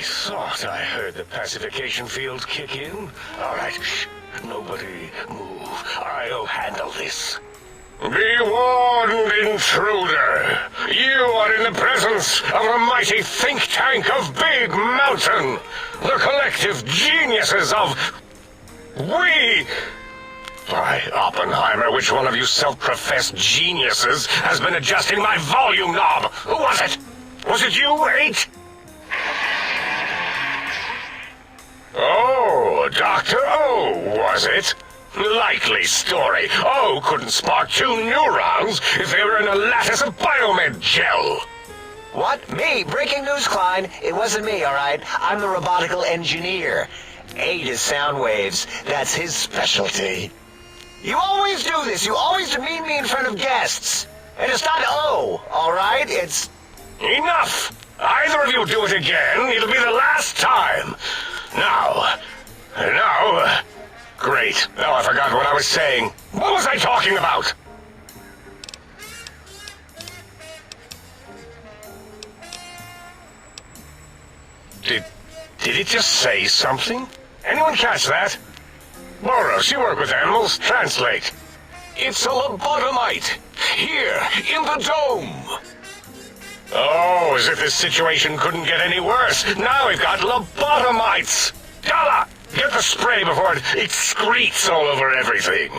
I thought I heard the pacification field kick in. All right, shh. Nobody move. I'll handle this. Be warned, intruder. You are in the presence of the mighty think tank of Big Mountain. The collective geniuses of... We... By Oppenheimer, which one of you self-professed geniuses has been adjusting my volume knob? Who was it? Was it you, 8? Oh, Dr. O, was it? Likely story. O couldn't spark 2 neurons if they were in a lattice of biomed gel. What? Me? Breaking news, Klein. It wasn't me, all right? I'm the robotical engineer. 8 is sound waves. That's his specialty. You always do this. You always demean me in front of guests. And it's not O, all right? It's... Enough! Either of you do it again, it'll be the last time. Now... Great. Now I forgot what I was saying. What was I talking about? Did it just say something? Anyone catch that? Boros, you work with animals. Translate. It's a lobotomite. Here, in the dome. Oh, as if this situation couldn't get any worse. Now we've got lobotomites. Dala, get the spray before it excretes all over everything.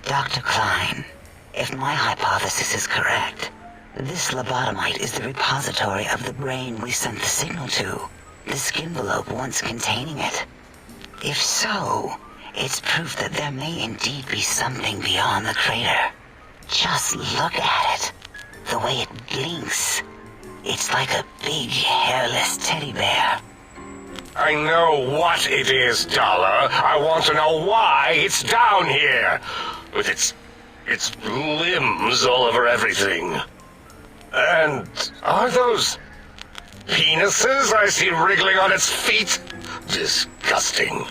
Dr. Klein, if my hypothesis is correct, this lobotomite is the repository of the brain we sent the signal to, the skinvelope once containing it. If so, it's proof that there may indeed be something beyond the crater. Just look at it. The way it blinks. It's like a big, hairless teddy bear. I know what it is, Dollar. I want to know why it's down here. With its limbs all over everything. And are those penises I see wriggling on its feet? Disgusting.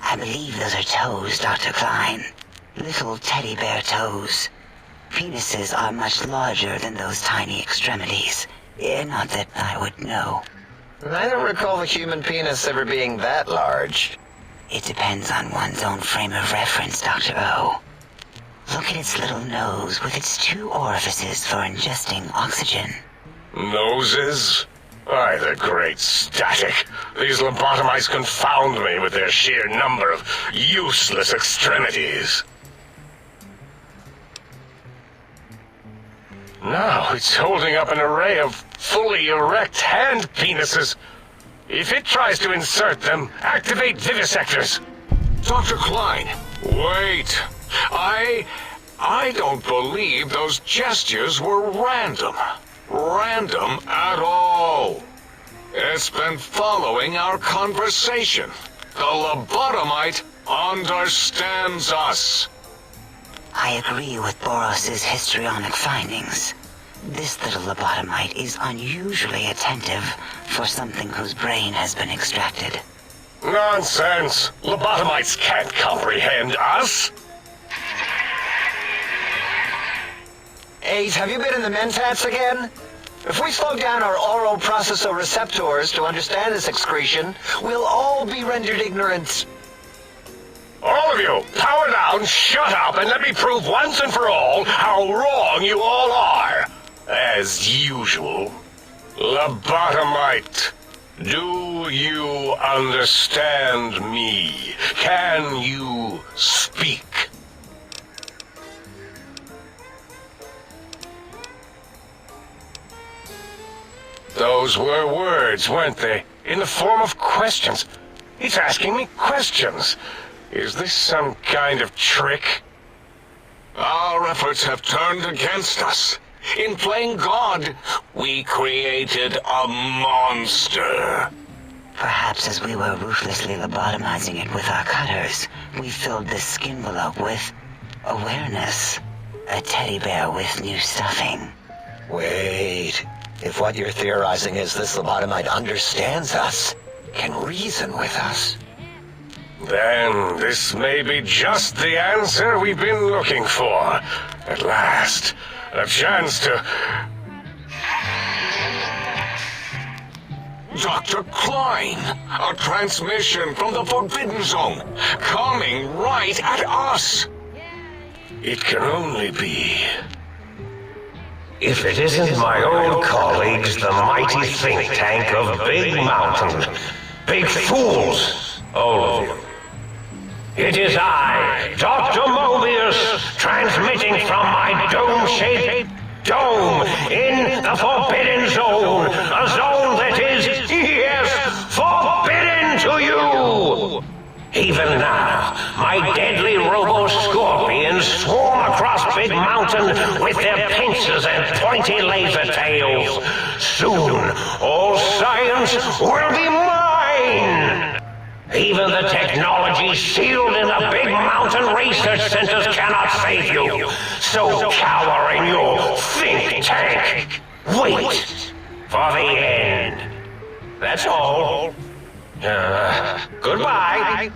I believe those are toes, Dr. Klein. Little teddy bear toes. Penises are much larger than those tiny extremities. Not that I would know. I don't recall the human penis ever being that large. It depends on one's own frame of reference, Dr. O. Look at its little nose with its 2 orifices for ingesting oxygen. Noses? Why, the great static. These lobotomites confound me with their sheer number of useless extremities. Now it's holding up an array of fully erect hand penises. If it tries to insert them, activate vivisectors. Dr. Klein, wait. I don't believe those gestures were random. Random at all. It's been following our conversation. The lobotomite understands us. I agree with Boros's histrionic findings. This little lobotomite is unusually attentive for something whose brain has been extracted. Nonsense! Lobotomites can't comprehend us! 8, have you been in the mentats again? If we slow down our oral processoreceptors to understand this excretion, we'll all be rendered ignorant. All of you, power down, shut up, and let me prove once and for all how wrong you all are. As usual. Lobotomite, do you understand me? Can you speak? Those were words, weren't they? In the form of questions. It's asking me questions. Is this some kind of trick? Our efforts have turned against us. In playing God, we created a monster. Perhaps as we were ruthlessly lobotomizing it with our cutters, we filled the skinvelope with awareness. A teddy bear with new stuffing. Wait. If what you're theorizing is this lobotomite understands us, can reason with us, then this may be just the answer we've been looking for. At last, a chance to... Dr. Klein! A transmission from the Forbidden Zone, coming right at us! It can only be. If it isn't my old colleagues, the mighty think tank of Big Mountain. Big fools, all of you. It is I, Dr. Mobius, transmitting from my dome-shaped dome in the Forbidden Zone. A zone that is, yes, forbidden to you! Even now, my deadly robo-scorpions swarm across Big Mountain with their pincers and pointy laser tails. Soon, all science will be mine! Even the technology sealed in the Big Mountain research centers cannot save you. So cower in your think tank. Wait for the end. That's all. Goodbye.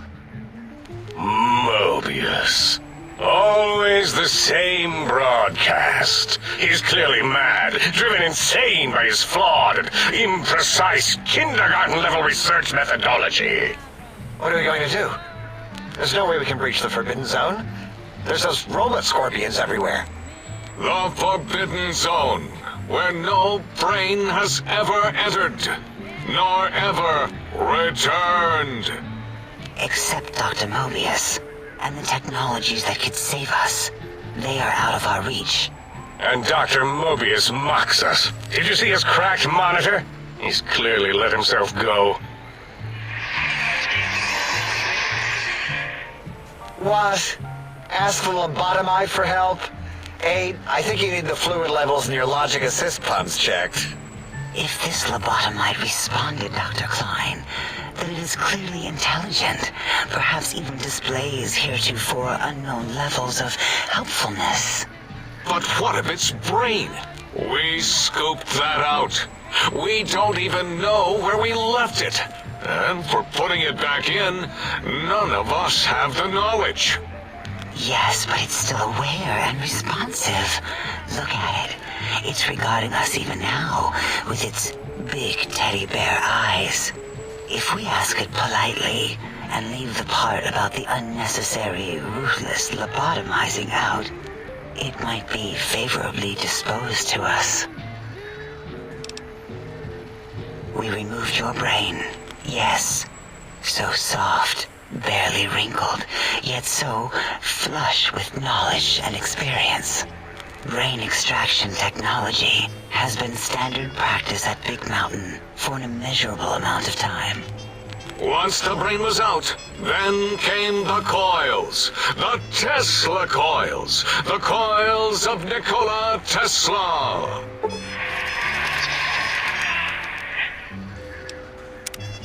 Mobius. Always the same broadcast. He's clearly mad, driven insane by his flawed and imprecise kindergarten-level research methodology. What are we going to do? There's no way we can breach the Forbidden Zone. There's those robot scorpions everywhere. The Forbidden Zone, where no brain has ever entered, nor ever returned. Except Dr. Mobius and the technologies that could save us. They are out of our reach. And Dr. Mobius mocks us. Did you see his cracked monitor? He's clearly let himself go. What? Ask the lobotomite for help? Aid, I think you need the fluid levels in your logic assist pumps checked. If this lobotomite responded, Dr. Klein, then it is clearly intelligent, perhaps even displays heretofore unknown levels of helpfulness. But what of its brain? We scooped that out. We don't even know where we left it. And for putting it back in, none of us have the knowledge. Yes, but it's still aware and responsive. Look at it. It's regarding us even now with its big teddy bear eyes. If we ask it politely and leave the part about the unnecessary, ruthless lobotomizing out, it might be favorably disposed to us. We removed your brain. Yes, so soft, barely wrinkled, yet so flush with knowledge and experience. Brain extraction technology has been standard practice at Big Mountain for an immeasurable amount of time. Once the brain was out, then came the coils. The Tesla coils. The coils of Nikola Tesla.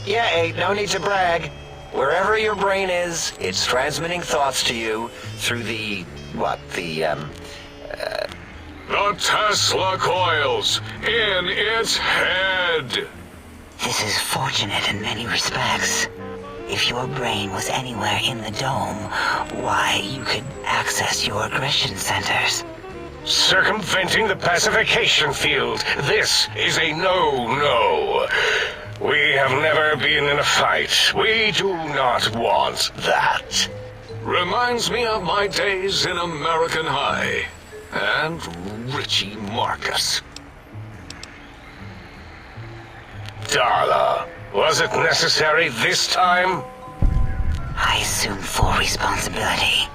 Yeah, Aid, no need to brag. Wherever your brain is, it's transmitting thoughts to you through the Tesla coils in its head. This is fortunate in many respects. If your brain was anywhere in the dome, why, you could access your aggression centers. Circumventing the pacification field. This is a no-no. We have never been in a fight. We do not want that. Reminds me of my days in American High. And Richie Marcus. Darla, was it necessary this time? I assume full responsibility.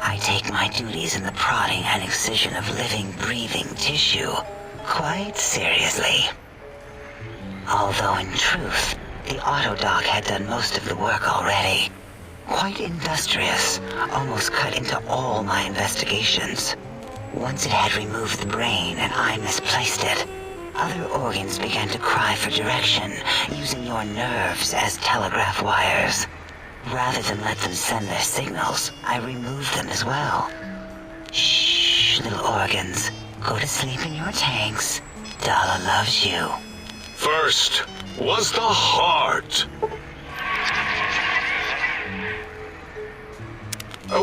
I take my duties in the prodding and excision of living, breathing tissue quite seriously. Although in truth, the Autodoc had done most of the work already. Quite industrious, almost cut into all my investigations. Once it had removed the brain and I misplaced it, other organs began to cry for direction, using your nerves as telegraph wires. Rather than let them send their signals, I removed them as well. Shh, little organs. Go to sleep in your tanks. Dala loves you. First was the heart.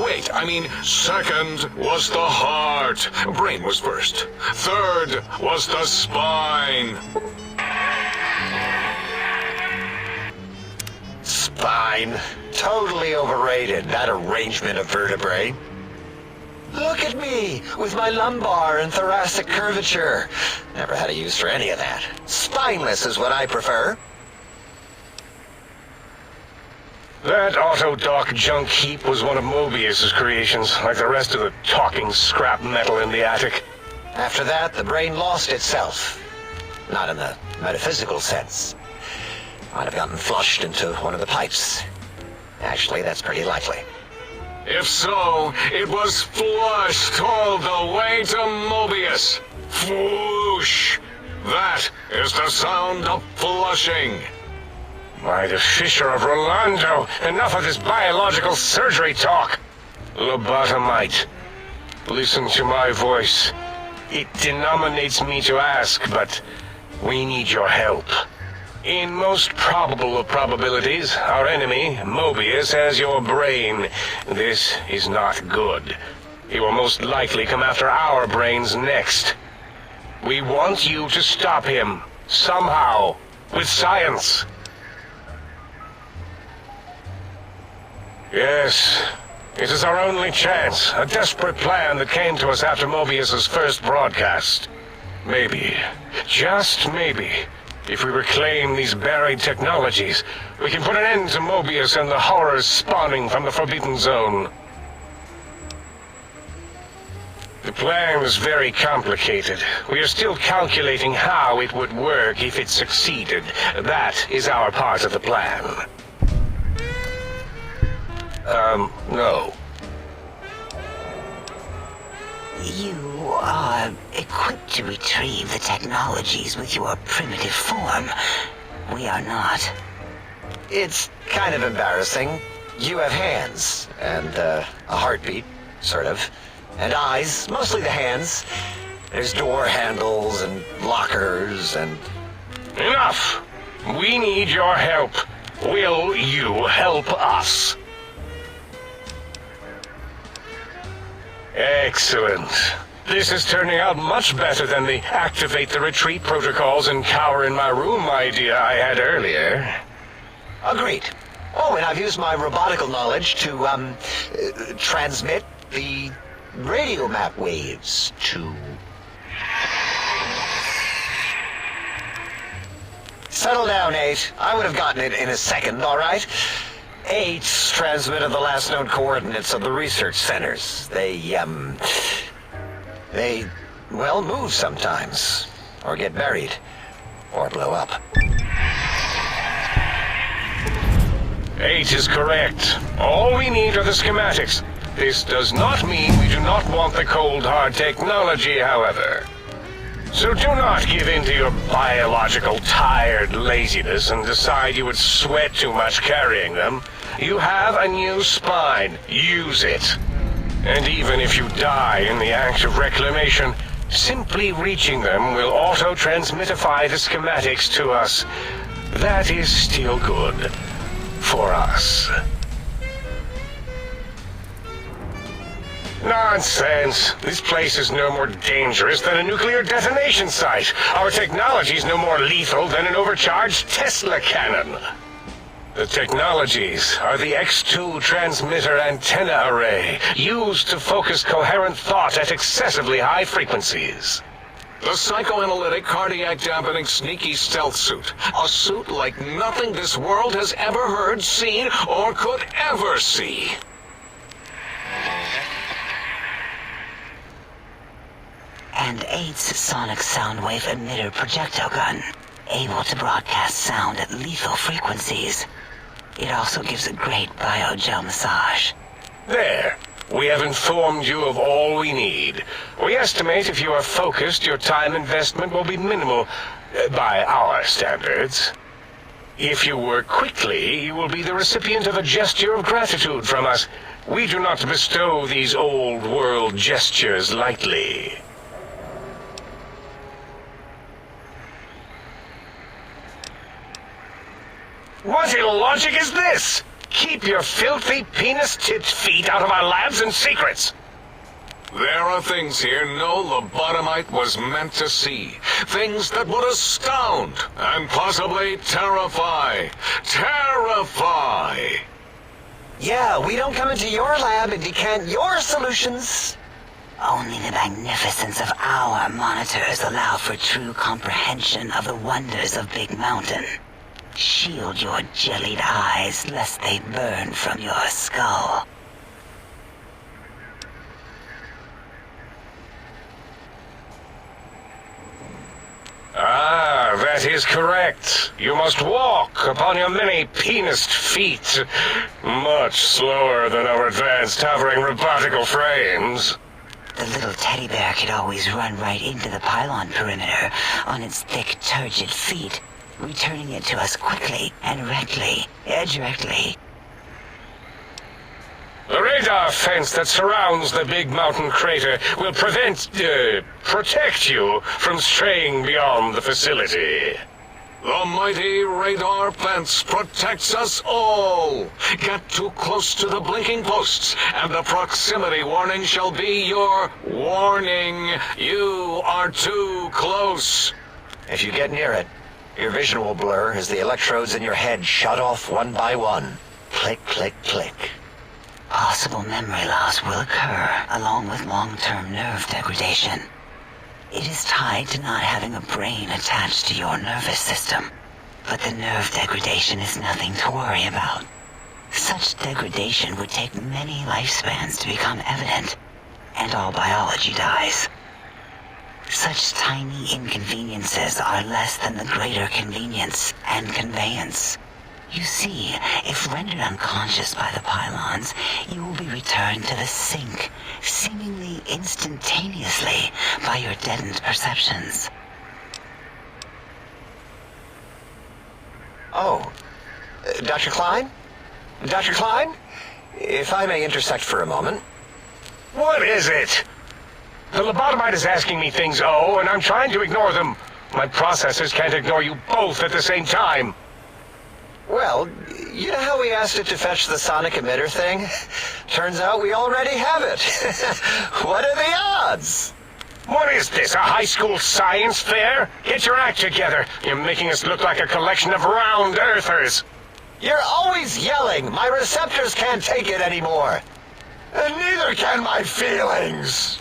Wait, I mean, second was the heart. Brain was first. Third was the spine. Fine. Totally overrated, that arrangement of vertebrae. Look at me, with my lumbar and thoracic curvature. Never had a use for any of that. Spineless is what I prefer. That Autodoc junk heap was one of Mobius's creations, like the rest of the talking scrap metal in the attic. After that, the brain lost itself. Not in the metaphysical sense. Might have gotten flushed into one of the pipes. Actually, that's pretty likely. If so, it was flushed all the way to Mobius. Floosh! That is the sound of flushing. By the Fisher of Rolando, enough of this biological surgery talk. Lobotomite, listen to my voice. It denominates me to ask, but we need your help. In most probable of probabilities, our enemy, Mobius, has your brain. This is not good. He will most likely come after our brains next. We want you to stop him, somehow, with science. Yes, it is our only chance, a desperate plan that came to us after Mobius's first broadcast. Maybe, just maybe, if we reclaim these buried technologies, we can put an end to Mobius and the horrors spawning from the Forbidden Zone. The plan is very complicated. We are still calculating how it would work if it succeeded. That is our part of the plan. No. You are equipped to retrieve the technologies with your primitive form. We are not. It's kind of embarrassing. You have hands, and a heartbeat, sort of, and eyes, mostly the hands. There's door handles and lockers and... Enough! We need your help. Will you help us? Excellent. This is turning out much better than the activate the retreat protocols and cower in my room idea I had earlier. Agreed. Oh, and I've used my robotical knowledge to, transmit the radio map waves to... Settle down, 8. I would have gotten it in a second, all right? 8's transmitted the last known coordinates of the research centers. They, well, move sometimes. Or get buried. Or blow up. 8 is correct. All we need are the schematics. This does not mean we do not want the cold hard technology, however. So do not give in to your biological tired laziness and decide you would sweat too much carrying them. You have a new spine. Use it. And even if you die in the act of reclamation, simply reaching them will auto-transmitify the schematics to us. That is still good. For us. Nonsense. This place is no more dangerous than a nuclear detonation site. Our technology is no more lethal than an overcharged Tesla cannon. The technologies are the X2 transmitter antenna array, used to focus coherent thought at excessively high frequencies. The psychoanalytic, cardiac dampening, sneaky stealth suit. A suit like nothing this world has ever heard, seen, or could ever see. And 8's sonic soundwave emitter projectile gun, able to broadcast sound at lethal frequencies. It also gives a great biogel massage. There. We have informed you of all we need. We estimate if you are focused, your time investment will be minimal, by our standards. If you work quickly, you will be the recipient of a gesture of gratitude from us. We do not bestow these old-world gestures lightly. What illogic is this? Keep your filthy, penis-tipped feet out of our labs and secrets. There are things here no lobotomite was meant to see. Things that would astound and possibly terrify. Terrify! Yeah, we don't come into your lab and decant your solutions. Only the magnificence of our monitors allow for true comprehension of the wonders of Big Mountain. Shield your jellied eyes lest they burn from your skull. Ah, that is correct. You must walk upon your many penised feet. Much slower than our advanced hovering robotical frames. The little teddy bear could always run right into the pylon perimeter on its thick, turgid feet, returning it to us quickly and directly. The radar fence that surrounds the Big Mountain crater will protect you from straying beyond the facility. The mighty radar fence protects us all. Get too close to the blinking posts, and the proximity warning shall be your warning. You are too close. If you get near it, your vision will blur as the electrodes in your head shut off one by one. Click, click, click. Possible memory loss will occur, along with long-term nerve degradation. It is tied to not having a brain attached to your nervous system, but the nerve degradation is nothing to worry about. Such degradation would take many lifespans to become evident, and all biology dies. Such tiny inconveniences are less than the greater convenience and conveyance. You see, if rendered unconscious by the pylons, you will be returned to the sink, seemingly instantaneously by your deadened perceptions. Oh, Dr. Klein? Dr. Klein? If I may intersect for a moment. What is it? The lobotomite is asking me things, and I'm trying to ignore them. My processors can't ignore you both at the same time. Well, you know how we asked it to fetch the sonic emitter thing? Turns out we already have it. What are the odds? What is this, a high school science fair? Get your act together. You're making us look like a collection of round earthers. You're always yelling. My receptors can't take it anymore. And neither can my feelings.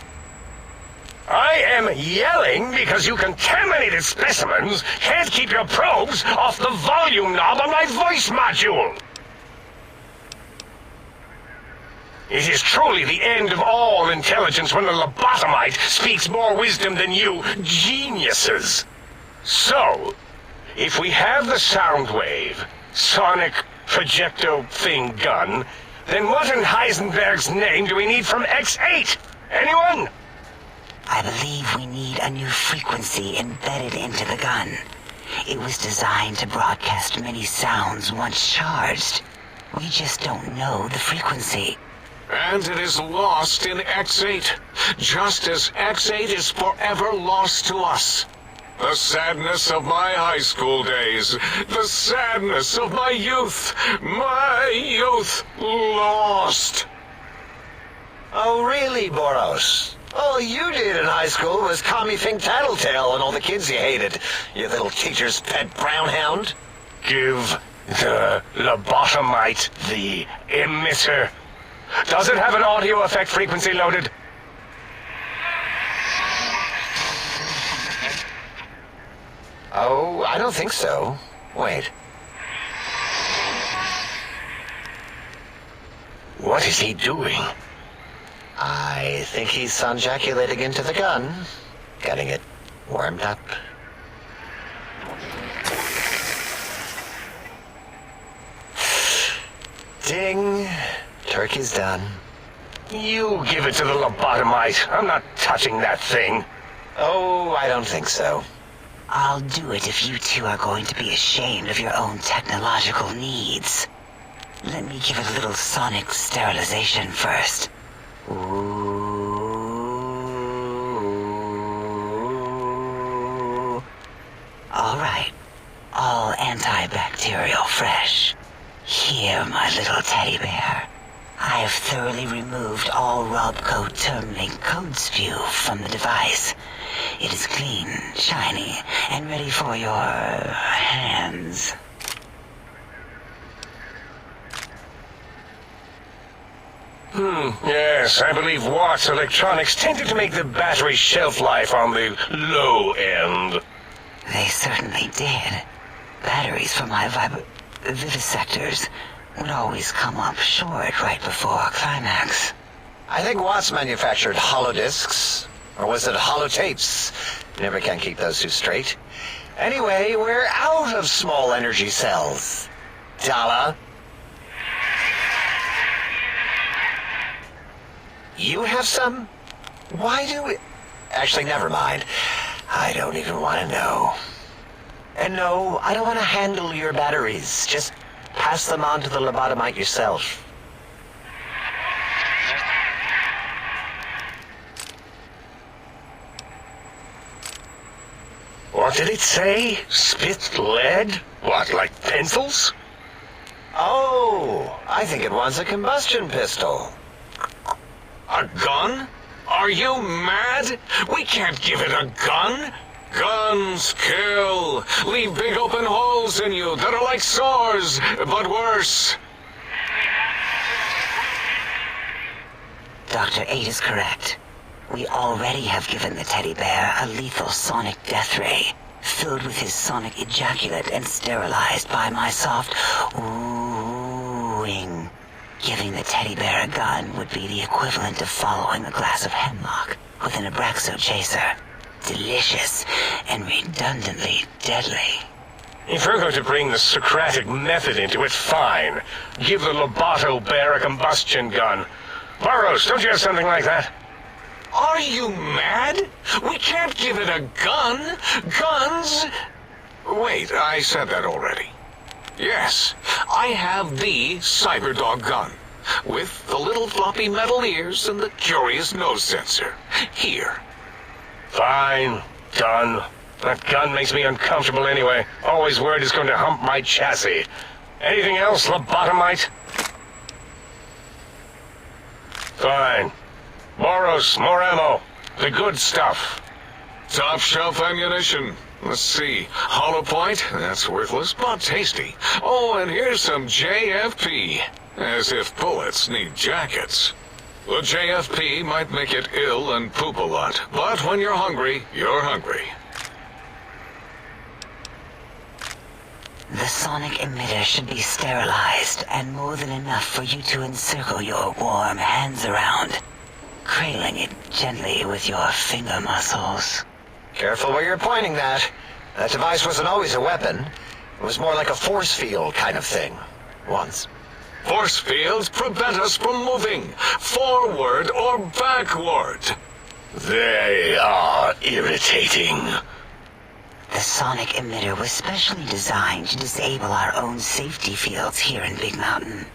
I am yelling because you contaminated specimens can't keep your probes off the volume knob on my voice module. It is truly the end of all intelligence when the lobotomite speaks more wisdom than you geniuses. So, if we have the sound wave, sonic projecto thing gun, then what in Heisenberg's name do we need from X8? Anyone? I believe we need a new frequency embedded into the gun. It was designed to broadcast many sounds once charged. We just don't know the frequency. And it is lost in X8, just as X8 is forever lost to us. The sadness of my high school days, the sadness of my youth lost. Oh, really, Boros? All you did in high school was call me Fink Tattletale and all the kids you hated, you little teacher's pet brown hound. Give the lobotomite the emitter. Does it have an audio effect frequency loaded? Oh, I don't think so. Wait. What is he doing? I think he's sonjaculating into the gun. Getting it warmed up. Ding. Turkey's done. You give it to the lobotomite. I'm not touching that thing. Oh, I don't think so. I'll do it if you two are going to be ashamed of your own technological needs. Let me give it a little sonic sterilization first. Ooh. All right. All antibacterial fresh. Here, my little teddy bear. I have thoroughly removed all Robco terminate code spew from the device. It is clean, shiny, and ready for your hands. Yes, I believe Watts Electronics tended to make the battery shelf life on the low end. They certainly did. Batteries for my vivisectors would always come up short right before climax. I think Watts manufactured holodiscs, or was it holotapes? Never can keep those two straight. Anyway, we're out of small energy cells. Dala? You have some? Why do we... Actually, never mind. I don't even want to know. And no, I don't want to handle your batteries. Just pass them on to the lobotomite yourself. What did it say? Spit lead? What, like pencils? Oh, I think it wants a combustion pistol. A gun? Are you mad? We can't give it a gun. Guns kill. Leave big open holes in you that are like sores, but worse. Dr. 8 is correct. We already have given the teddy bear a lethal sonic death ray, filled with his sonic ejaculate and sterilized by my soft oohing. Giving the teddy bear a gun would be the equivalent of following a glass of hemlock with an Abraxo chaser. Delicious and redundantly deadly. If we're going to bring the Socratic method into it, fine. Give the Loboto bear a combustion gun. Burroughs, don't you have something like that? Are you mad? We can't give it a gun. Guns... Wait, I said that already. Yes, I have the Cyberdog gun, with the little floppy metal ears and the curious nose sensor. Here. Fine. Done. That gun makes me uncomfortable anyway. Always worried it's going to hump my chassis. Anything else, lobotomite? Fine. Boros, more ammo. The good stuff. Top shelf ammunition. Let's see. Hollow point? That's worthless, but tasty. Oh, and here's some JFP. As if bullets need jackets. The JFP might make it ill and poop a lot, but when you're hungry, you're hungry. The sonic emitter should be sterilized and more than enough for you to encircle your warm hands around, cradling it gently with your finger muscles. Careful where you're pointing that. That device wasn't always a weapon. It was more like a force field kind of thing. Once. Force fields prevent us from moving, forward or backward. They are irritating. The sonic emitter was specially designed to disable our own safety fields here in Big Mountain.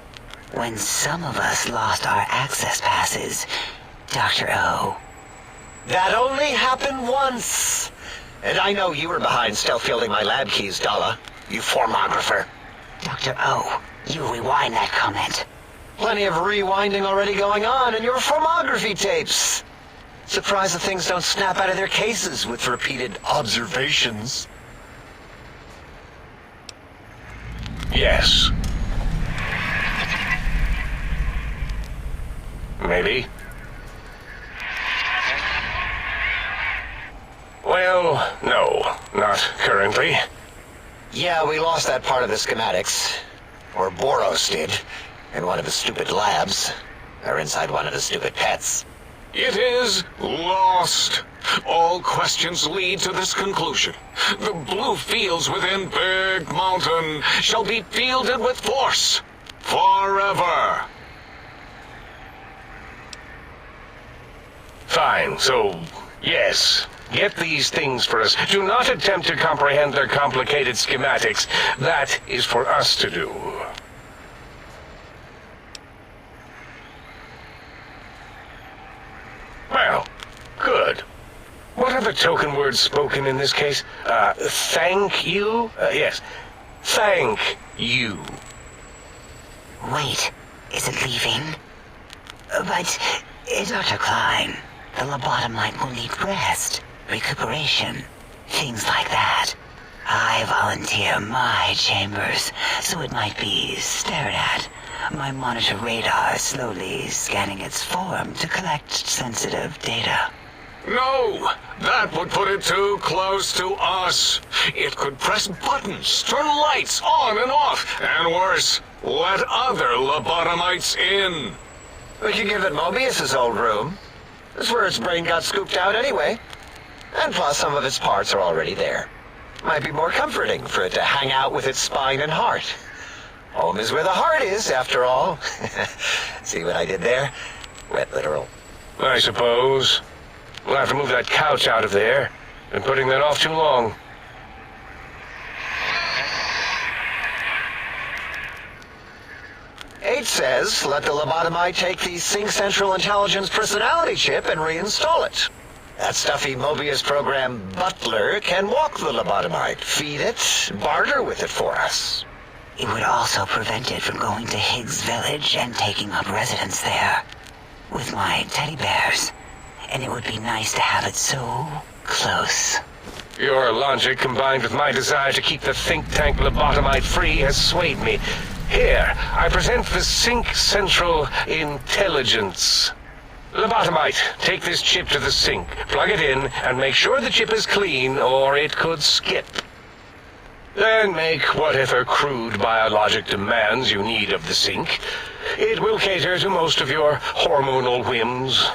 When some of us lost our access passes, Dr. O. That only happened once. And I know you were behind stealth fielding my lab keys, Dala. You formographer. Dr. O, you rewind that comment. Plenty of rewinding already going on in your formography tapes. Surprised the things don't snap out of their cases with repeated observations. Yes. Maybe. Well, no, not currently. Yeah, we lost that part of the schematics. Or Boros did. In one of his stupid labs. Or inside one of his stupid pets. It is lost. All questions lead to this conclusion. The blue fields within Big Mountain shall be fielded with force. Forever. Fine, so, yes. Get these things for us. Do not attempt to comprehend their complicated schematics. That is for us to do. Well, good. What are the token words spoken in this case? Thank you? Yes. Thank you. Wait, is it leaving? But, Dr. Klein, the lobotomite will need rest, recuperation, things like that. I volunteer my chambers, so it might be stared at. My monitor radar slowly scanning its form to collect sensitive data. No! That would put it too close to us. It could press buttons, turn lights on and off, and worse, let other lobotomites in. We could give it Mobius's old room. That's where its brain got scooped out anyway. And plus, some of its parts are already there. Might be more comforting for it to hang out with its spine and heart. Home is where the heart is, after all. See what I did there? Wet literal. I suppose. We'll have to move that couch out of there. Been putting that off too long. H says, let the lobotomite take the Sync Central Intelligence personality chip and reinstall it. That stuffy Mobius program Butler can walk the lobotomite, feed it, barter with it for us. It would also prevent it from going to Higgs Village and taking up residence there. With my teddy bears. And it would be nice to have it so close. Your logic, combined with my desire to keep the think tank lobotomite free, has swayed me. Here, I present the Sync Central Intelligence. Lobotomite, take this chip to the sink, plug it in, and make sure the chip is clean, or it could skip. Then make whatever crude biologic demands you need of the sink. It will cater to most of your hormonal whims.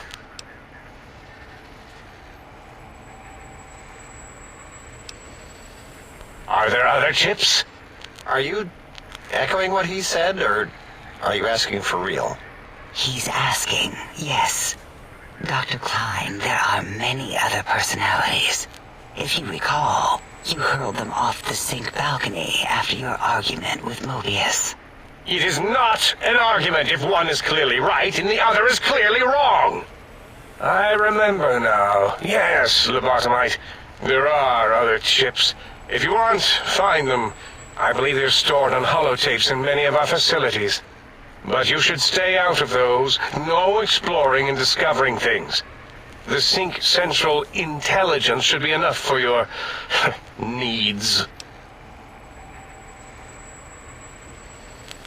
Are there other chips? Are you echoing what he said, or are you asking for real? He's asking, yes. Dr. Klein, there are many other personalities. If you recall, you hurled them off the sink balcony after your argument with Mobius. It is not an argument if one is clearly right and the other is clearly wrong. I remember now. Yes, lobotomite. There are other chips. If you want, find them. I believe they're stored on holotapes in many of our facilities. But you should stay out of those. No exploring and discovering things. The Sync Central Intelligence should be enough for your needs.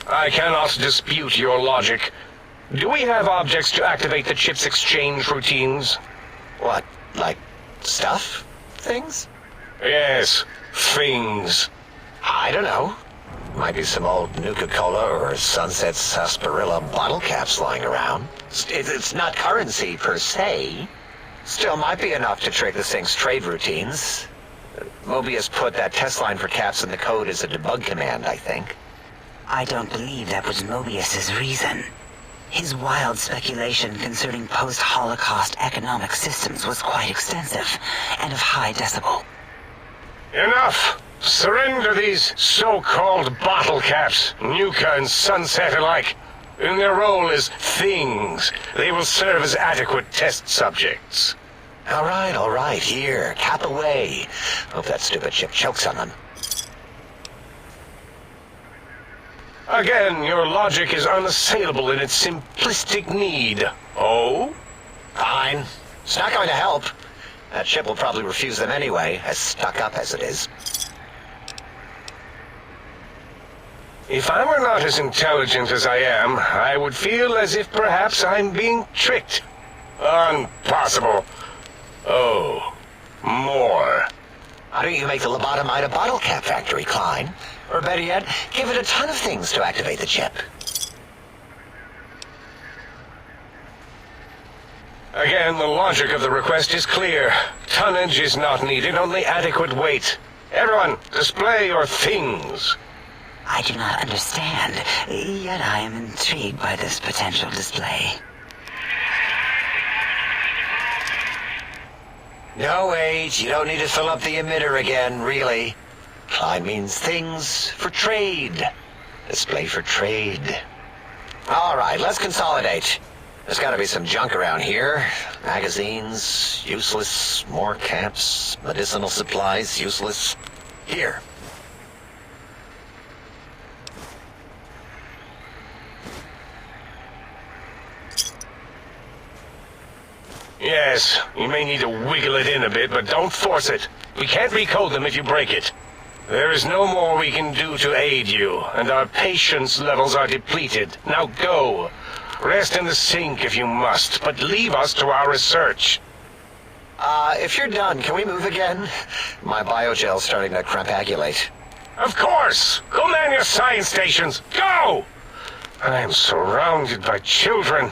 I cannot dispute your logic. Do we have objects to activate the chip's exchange routines? What, like stuff? Things? Yes, things. I don't know. Might be some old Nuka-Cola or Sunset Sarsaparilla bottle caps lying around. It's not currency per se. Still might be enough to trick the Sync's trade routines. Mobius put that test line for caps in the code as a debug command, I think. I don't believe that was Mobius's reason. His wild speculation concerning post-Holocaust economic systems was quite extensive and of high decibel. Enough! Surrender these so-called bottle caps, Nuka and Sunset alike. In their role as things, they will serve as adequate test subjects. All right, here, cap away. Hope that stupid chip chokes on them. Again, your logic is unassailable in its simplistic need. Oh? Fine. It's not going to help. That chip will probably refuse them anyway, as stuck up as it is. If I were not as intelligent as I am, I would feel as if perhaps I'm being tricked. Impossible. Oh, more. Why don't you make the lobotomite a bottle cap factory, Klein? Or better yet, give it a ton of things to activate the chip. Again, the logic of the request is clear. Tonnage is not needed, only adequate weight. Everyone, display your things. I do not understand, yet I am intrigued by this potential display. No, wait, you don't need to fill up the emitter again, really. Klein means things for trade. Display for trade. All right, let's consolidate. There's got to be some junk around here. Magazines, useless. More caps, medicinal supplies, useless. Here. Yes, you may need to wiggle it in a bit, but don't force it. We can't recode them if you break it. There is no more we can do to aid you, and our patience levels are depleted. Now go. Rest in the sink if you must, but leave us to our research. If you're done, can we move again? My biogel's starting to crampagulate. Of course! Go man your science stations! Go! I am surrounded by children.